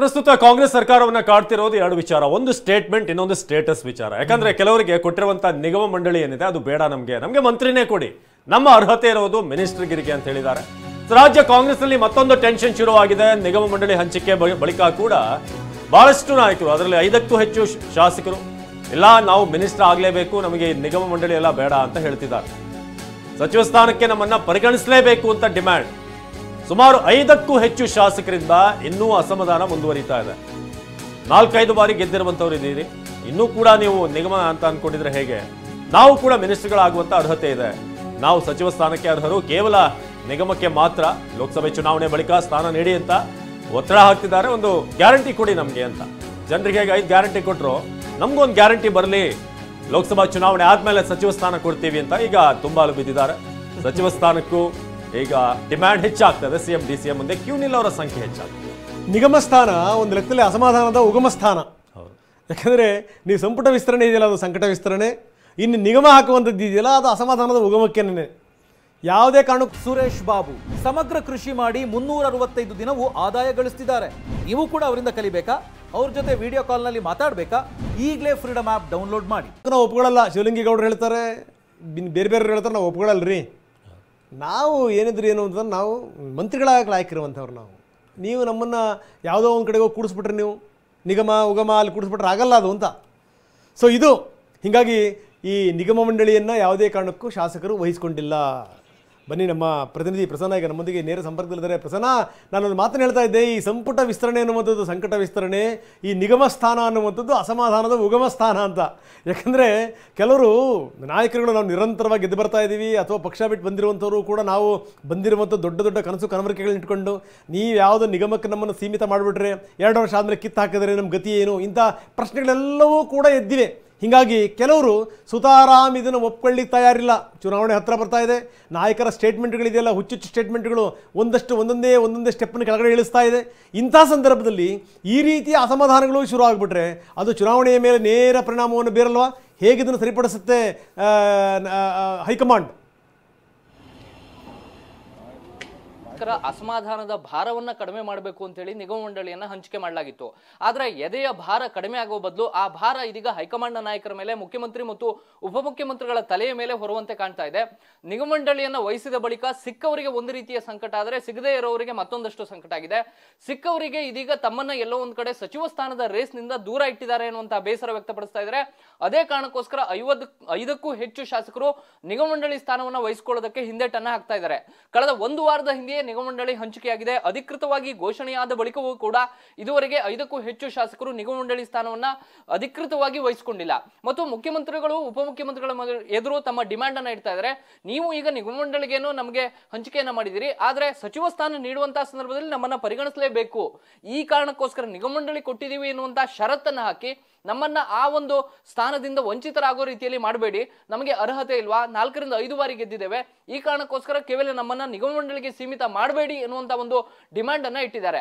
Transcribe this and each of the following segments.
ಪ್ರಸ್ತುತ ಕಾಂಗ್ರೆಸ್ ಸರ್ಕಾರವನ್ನ ಕಾಡ್ತಿರೋದು ಎರಡು ವಿಚಾರ, ಒಂದು ಸ್ಟೇಟ್ಮೆಂಟ್, ಇನ್ನೊಂದು ಸ್ಟೇಟಸ್ ವಿಚಾರ. ಯಾಕಂದ್ರೆ ಕೆಲವರಿಗೆ ಕೊಟ್ಟಿರುವಂತ ನಿಗಮ ಮಂಡಳಿ ಏನಿದೆ ಅದು ಬೇಡ, ನಮಗೆ ಮಂತ್ರಿನೇ ಕೊಡಿ, ನಮ್ಮ ಅರ್ಹತೆ ಇರೋದು ಮಿನಿಸ್ಟರ್ಗಿರಿಗೆ ಅಂತ ಹೇಳಿದ್ದಾರೆ. ರಾಜ್ಯ ಕಾಂಗ್ರೆಸ್ ನಲ್ಲಿ ಮತ್ತೊಂದು ಟೆನ್ಷನ್ ಶುರುವಾಗಿದೆ. ನಿಗಮ ಮಂಡಳಿ ಹಂಚಿಕೆ ಬಳಿಕ ಕೂಡ ಬಹಳಷ್ಟು ನಾಯಕರು, ಅದರಲ್ಲಿ 5ಕ್ಕೂ ಹೆಚ್ಚು ಶಾಸಕರು ಇಲ್ಲ ನಾವು ಮಿನಿಸ್ಟರ್ ಆಗಲೇಬೇಕು, ನಮಗೆ ನಿಗಮ ಮಂಡಳಿ ಎಲ್ಲ ಬೇಡ ಅಂತ ಹೇಳ್ತಿದ್ದಾರೆ. ಸಚಿವ ಸ್ಥಾನಕ್ಕೆ ನಮ್ಮನ್ನ ಪರಿಗಣಿಸಲೇಬೇಕು ಅಂತ ಡಿಮ್ಯಾಂಡ್. ಸುಮಾರು 5ಕ್ಕೂ ಹೆಚ್ಚು ಶಾಸಕರಿಂದ ಇನ್ನೂ ಅಸಮಾಧಾನ ಮುಂದುವರಿತಾ ಇದೆ. 4-5 ಬಾರಿ ಗೆದ್ದಿರುವಂತವ್ರು ಇದ್ದೀರಿ, ಇನ್ನೂ ಕೂಡ ನೀವು ನಿಗಮ ಅಂತ ಅನ್ಕೊಂಡಿದ್ರೆ ಹೇಗೆ? ನಾವು ಕೂಡ ಮಿನಿಸ್ಟರ್ಗಳಾಗುವಂತ ಅರ್ಹತೆ ಇದೆ, ನಾವು ಸಚಿವ ಸ್ಥಾನಕ್ಕೆ ಅರ್ಹರು, ಕೇವಲ ನಿಗಮಕ್ಕೆ ಮಾತ್ರ ಲೋಕಸಭೆ ಚುನಾವಣೆ ಬಳಿಕ ಸ್ಥಾನ ನೀಡಿ ಅಂತ ಒತ್ತಡ ಹಾಕ್ತಿದ್ದಾರೆ. ಒಂದು ಗ್ಯಾರಂಟಿ ಕೊಡಿ ನಮ್ಗೆ ಅಂತ. ಜನರಿಗೆ ಹೇಗೆ 5 ಗ್ಯಾರಂಟಿ ಕೊಟ್ಟರು, ನಮ್ಗೊಂದು ಗ್ಯಾರಂಟಿ ಬರಲಿ, ಲೋಕಸಭಾ ಚುನಾವಣೆ ಆದ್ಮೇಲೆ ಸಚಿವ ಸ್ಥಾನ ಕೊಡ್ತೀವಿ ಅಂತ ಈಗ ತುಂಬಾಲು ಬಿದ್ದಿದ್ದಾರೆ. ಸಚಿವ ಸ್ಥಾನಕ್ಕೂ ಈಗ ಡಿಮ್ಯಾಂಡ್ ಹೆಚ್ಚಾಗ್ತದೆ. ಸಿಎಂ ಡಿಸಿಎಂ ಮುಂದೆ ಕ್ಯೂ ನಿಲ್ಲವರ ಸಂಖ್ಯೆ ಹೆಚ್ಚಾಗ್ತದೆ. ನಿಗಮ ಸ್ಥಾನ ಒಂದು ಲೆಕ್ಕದಲ್ಲಿ ಅಸಮಾಧಾನದ ಉಗಮ ಸ್ಥಾನ. ಯಾಕಂದರೆ ನೀವು ಸಂಪುಟ ವಿಸ್ತರಣೆ ಇದೆಯಲ್ಲ, ಅದು ಸಂಕಟ ವಿಸ್ತರಣೆ. ಇನ್ನು ನಿಗಮ ಹಾಕುವಂಥದ್ದು ಇದೆಯಲ್ಲ, ಅದು ಅಸಮಾಧಾನದ ಉಗಮಕ್ಕೇನೆ. ಯಾವುದೇ ಕಾರಣಕ್ಕೂ ಸುರೇಶ್ ಬಾಬು ಸಮಗ್ರ ಕೃಷಿ ಮಾಡಿ 365 ದಿನವೂ ಆದಾಯ ಗಳಿಸ್ತಿದ್ದಾರೆ. ನೀವು ಕೂಡ ಅವರಿಂದ ಕಲಿಬೇಕಾ? ಅವ್ರ ಜೊತೆ ವಿಡಿಯೋ ಕಾಲ್ನಲ್ಲಿ ಮಾತಾಡಬೇಕಾ? ಈಗಲೇ ಫ್ರೀಡಮ್ ಆ್ಯಪ್ ಡೌನ್ಲೋಡ್ ಮಾಡಿ. ನಾವು ಒಪ್ಕೊಳ್ಳಲ್ಲ. ಶಿವಲಿಂಗೇಗೌಡರು ಹೇಳ್ತಾರೆ, ಬೇರೆ ಬೇರೆ ಹೇಳ್ತಾರೆ, ನಾವು ಒಪ್ಕೊಳ್ಳಲ್ರಿ. ನಾವು ಏನಿದ್ರು ಏನು ಅಂತಂದ್ರೆ ನಾವು ಮಂತ್ರಿಗಳಾಗಲಿ ಆಯ್ಕಿರುವಂಥವ್ರು. ನೀವು ನಮ್ಮನ್ನು ಯಾವುದೋ ಒಂದು ಕಡೆಗೆ ಹೋಗಿ ಕೂಡಿಸ್ಬಿಟ್ರೆ, ನೀವು ನಿಗಮ ಉಗಮ ಅಲ್ಲಿ ಕೂಡಿಸ್ಬಿಟ್ರೆ ಆಗಲ್ಲ ಅದು ಅಂತ. ಸೊ ಇದು ಹೀಗಾಗಿ ಈ ನಿಗಮ ಮಂಡಳಿಯನ್ನು ಯಾವುದೇ ಕಾರಣಕ್ಕೂ ಶಾಸಕರು ವಹಿಸ್ಕೊಂಡಿಲ್ಲ. ಬನ್ನಿ, ನಮ್ಮ ಪ್ರತಿನಿಧಿ ಪ್ರಸನ್ನ ಈಗ ನಮ್ಮೊಂದಿಗೆ ನೇರ ಸಂಪರ್ಕದಲ್ಲಿದ್ದಾರೆ. ಪ್ರಸನ್ನ, ನಾನೊಂದು ಮಾತನ್ನು ಹೇಳ್ತಾ ಇದ್ದೆ, ಈ ಸಂಪುಟ ವಿಸ್ತರಣೆ ಅನ್ನುವಂಥದ್ದು ಸಂಕಟ ವಿಸ್ತರಣೆ, ಈ ನಿಗಮ ಸ್ಥಾನ ಅನ್ನುವಂಥದ್ದು ಅಸಮಾಧಾನದ ಉಗಮ ಸ್ಥಾನ ಅಂತ. ಯಾಕಂದರೆ ಕೆಲವರು ನಾಯಕರುಗಳು ನಾವು ನಿರಂತರವಾಗಿ ಗೆದ್ದು ಬರ್ತಾ ಇದ್ದೀವಿ, ಅಥವಾ ಪಕ್ಷ ಬಿಟ್ಟು ಬಂದಿರುವಂಥವ್ರು ಕೂಡ ನಾವು ಬಂದಿರುವಂಥ ದೊಡ್ಡ ದೊಡ್ಡ ಕನಸು ಕನವರಿಕೆಗಳನ್ನ ಇಟ್ಕೊಂಡು ನೀವು ಯಾವುದೋ ನಿಗಮಕ್ಕೆ ನಮ್ಮನ್ನು ಸೀಮಿತ ಮಾಡಿಬಿಟ್ರೆ 2 ವರ್ಷ ಆದಮೇಲೆ ಕಿತ್ತು ಹಾಕಿದರೆ ನಮ್ಮ ಗತಿ ಏನು, ಇಂಥ ಪ್ರಶ್ನೆಗಳೆಲ್ಲವೂ ಕೂಡ ಎದ್ದಿವೆ. ಹೀಗಾಗಿ ಕೆಲವರು ಸುತಾರಾಮ್ ಇದನ್ನು ಒಪ್ಕೊಳ್ಳಿಕ್ಕೆ ತಯಾರಿಲ್ಲ. ಚುನಾವಣೆ ಹತ್ತಿರ ಬರ್ತಾ ಇದೆ, ನಾಯಕರ ಸ್ಟೇಟ್ಮೆಂಟ್ಗಳಿದೆಯಲ್ಲ, ಹುಚ್ಚುಚ್ಚು ಸ್ಟೇಟ್ಮೆಂಟ್ಗಳು ಒಂದೊಂದೇ ಸ್ಟೆಪ್ಪನ್ನು ಕೆಳಗಡೆ ಇಳಿಸ್ತಾ ಇದೆ. ಇಂಥ ಸಂದರ್ಭದಲ್ಲಿ ಈ ರೀತಿಯ ಅಸಮಾಧಾನಗಳು ಶುರು ಆಗಿಬಿಟ್ರೆ ಅದು ಚುನಾವಣೆಯ ಮೇಲೆ ನೇರ ಪರಿಣಾಮವನ್ನು ಬೀರಲ್ವಾ? ಹೇಗಿದನ್ನು ಸರಿಪಡಿಸುತ್ತೆ ಹೈಕಮಾಂಡ್? ಅಸಮಾಧಾನದ ಭಾರವನ್ನ ಕಡಿಮೆ ಮಾಡಬೇಕು ಅಂತ ಹೇಳಿ ನಿಗಮ ಮಂಡಳಿಯನ್ನ ಹಂಚಿಕೆ ಮಾಡಲಾಗಿತ್ತು. ಆದ್ರೆ ಎದೆಯ ಭಾರ ಕಡಿಮೆ ಆಗುವ ಬದಲು ಆ ಭಾರ ಇದೀಗ ಹೈಕಮಾಂಡ್ ನಾಯಕರ ಮೇಲೆ, ಮುಖ್ಯಮಂತ್ರಿ ಮತ್ತು ಉಪಮುಖ್ಯಮಂತ್ರಿಗಳ ತಲೆಯ ಮೇಲೆ ಹೊರುವಂತೆ ಕಾಣ್ತಾ ಇದೆ. ನಿಗಮ ಮಂಡಳಿಯನ್ನ ವಹಿಸಿದ ಬಳಿಕ ಸಿಕ್ಕವರಿಗೆ ಒಂದು ರೀತಿಯ ಸಂಕಟ ಆದರೆ ಸಿಗದೇ ಇರೋರಿಗೆ ಮತ್ತೊಂದಷ್ಟು ಸಂಕಟ ಆಗಿದೆ. ಸಿಕ್ಕವರಿಗೆ ಇದೀಗ ತಮ್ಮನ್ನ ಎಲ್ಲೋ ಒಂದ್ ಕಡೆ ಸಚಿವ ಸ್ಥಾನದ ರೇಸ್ ನಿಂದ ದೂರ ಇಟ್ಟಿದ್ದಾರೆ ಅನ್ನುವಂತಹ ಬೇಸರ ವ್ಯಕ್ತಪಡಿಸ್ತಾ ಇದ್ದಾರೆ. ಅದೇ ಕಾರಣಕ್ಕೋಸ್ಕರ 5ಕ್ಕೂ ಹೆಚ್ಚು ಶಾಸಕರು ನಿಗಮ ಮಂಡಳಿ ಸ್ಥಾನವನ್ನ ವಹಿಸಿಕೊಳ್ಳೋದಕ್ಕೆ ಹಿಂದೇಟನ್ನ ಹಾಕ್ತಾ ಇದ್ದಾರೆ. ಕಳೆದ 1 ವಾರದ ಹಿಂದೆಯೇ ನಿಗಮ ಮಂಡಳಿ ಹಂಚಿಕೆಯಾಗಿದೆ. ಅಧಿಕೃತವಾಗಿ ಘೋಷಣೆಯಾದ ಬಳಿಕವೂ ಕೂಡ ಇದುವರೆಗೆ 5ಕ್ಕೂ ಹೆಚ್ಚು ಶಾಸಕರು ನಿಗಮ ಮಂಡಳಿ ಸ್ಥಾನವನ್ನ ಅಧಿಕೃತವಾಗಿ ವಹಿಸಿಕೊಂಡಿಲ್ಲ. ಮತ್ತು ಮುಖ್ಯಮಂತ್ರಿಗಳು ಉಪಮುಖ್ಯಮಂತ್ರಿಗಳ ಎದುರು ತಮ್ಮ ಡಿಮ್ಯಾಂಡ್ ಅನ್ನ ಇಡ್ತಾ ಇದ್ದಾರೆ. ನೀವು ಈಗ ನಿಗಮ ಮಂಡಳಿಗೇನು ನಮಗೆ ಹಂಚಿಕೆಯನ್ನ ಮಾಡಿದಿರಿ, ಆದ್ರೆ ಸಚಿವ ಸ್ಥಾನ ನೀಡುವಂತಹ ಸಂದರ್ಭದಲ್ಲಿ ನಮ್ಮನ್ನ ಪರಿಗಣಿಸಲೇಬೇಕು. ಈ ಕಾರಣಕ್ಕೋಸ್ಕರ ನಿಗಮ ಮಂಡಳಿ ಕೊಟ್ಟಿದ್ದೀವಿ ಎನ್ನುವಂತಹ ಷರತ್ತನ್ನ ಹಾಕಿ ನಮ್ಮನ್ನ ಆ ಒಂದು ಸ್ಥಾನದಿಂದ ವಂಚಿತರಾಗೋ ರೀತಿಯಲ್ಲಿ ಮಾಡಬೇಡಿ. ನಮಗೆ ಅರ್ಹತೆ ಇಲ್ವಾ, 4ರಿಂದ 5 ಬಾರಿ ಗೆದ್ದಿದ್ದೇವೆ, ಈ ಕಾರಣಕ್ಕೋಸ್ಕರ ಕೇವಲ ನಮ್ಮನ್ನ ನಿಗಮ ಮಂಡಳಿಗೆ ಸೀಮಿತ ಮಾಡಬೇಡಿ ಎನ್ನುವಂತ ಒಂದು ಡಿಮ್ಯಾಂಡ್ ಅನ್ನ ಇಟ್ಟಿದ್ದಾರೆ.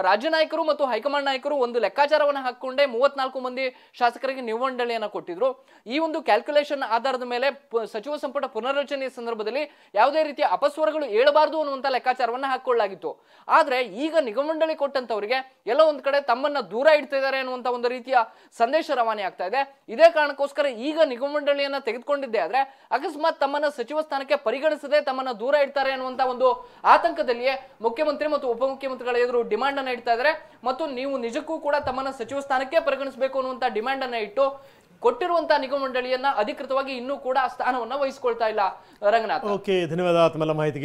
ರಾಜ್ಯ ನಾಯಕರು ಮತ್ತು ಹೈಕಮಾಂಡ್ ನಾಯಕರು ಒಂದು ಲೆಕ್ಕಾಚಾರವನ್ನು ಹಾಕೊಂಡೇ 34 ಮಂದಿ ಶಾಸಕರಿಗೆ ನಿಗಮ ಮಂಡಳಿಯನ್ನ ಕೊಟ್ಟಿದ್ರು. ಈ ಒಂದು ಕ್ಯಾಲ್ಕುಲೇಷನ್ ಆಧಾರದ ಮೇಲೆ ಸಚಿವ ಸಂಪುಟ ಪುನರ್ರಚನೆಯ ಸಂದರ್ಭದಲ್ಲಿ ಯಾವುದೇ ರೀತಿಯ ಅಪಸ್ವರಗಳು ಏಳಬಾರದು ಅನ್ನುವಂತ ಲೆಕ್ಕಾಚಾರವನ್ನ ಹಾಕೊಳ್ಳಲಾಗಿತ್ತು. ಆದ್ರೆ ಈಗ ನಿಗಮ ಮಂಡಳಿ ಕೊಟ್ಟಂತವರಿಗೆ ಎಲ್ಲೋ ಒಂದ್ ಕಡೆ ತಮ್ಮನ್ನ ದೂರ ಇಡ್ತಾ ಇದ್ದಾರೆ ಅನ್ನುವಂತ ಒಂದು ರೀತಿಯ ಸಂದೇಶ ರವಾನೆ ಆಗ್ತಾ ಇದೆ. ಇದೇ ಕಾರಣಕ್ಕೋಸ್ಕರ ಈಗ ನಿಗಮ ಮಂಡಳಿಯನ್ನ ತೆಗೆದುಕೊಂಡಿದ್ದೆ ಆದ್ರೆ ಅಕಸ್ಮಾತ್ ತಮ್ಮನ್ನ ಸಚಿವ ಸ್ಥಾನಕ್ಕೆ ಪರಿಗಣಿಸದೆ ತಮ್ಮನ್ನ ದೂರ ಇಡ್ತಾರೆ ಅನ್ನುವಂತ ಒಂದು ಆತಂಕದಲ್ಲಿಯೇ ಮುಖ್ಯಮಂತ್ರಿ ಮತ್ತು ಉಪಮುಖ್ಯಮಂತ್ರಿಗಳ ಎದುರು ಡಿಮ್ಯಾಂಡ್ ಅನ್ನ ಇಡ್ತಾ ಇದ್ದಾರೆ. ಮತ್ತು ನೀವು ನಿಜಕ್ಕೂ ಕೂಡ ತಮ್ಮನ್ನ ಸಚಿವ ಸ್ಥಾನಕ್ಕೆ ಪರಿಗಣಿಸಬೇಕು ಅನ್ನುವಂತ ಡಿಮ್ಯಾಂಡ್ ಅನ್ನ ಇಟ್ಟು ಕೊಟ್ಟಿರುವಂತಹ ನಿಗಮ ಮಂಡಳಿಯನ್ನ ಅಧಿಕೃತವಾಗಿ ಇನ್ನೂ ಕೂಡ ಸ್ಥಾನವನ್ನ ವಹಿಸಿಕೊಳ್ತಾ ಇಲ್ಲ. ರಂಗನಾಥ್, ಓಕೆ, ಧನ್ಯವಾದ ತಮ್ಮೆಲ್ಲ ಮಾಹಿತಿಗೆ.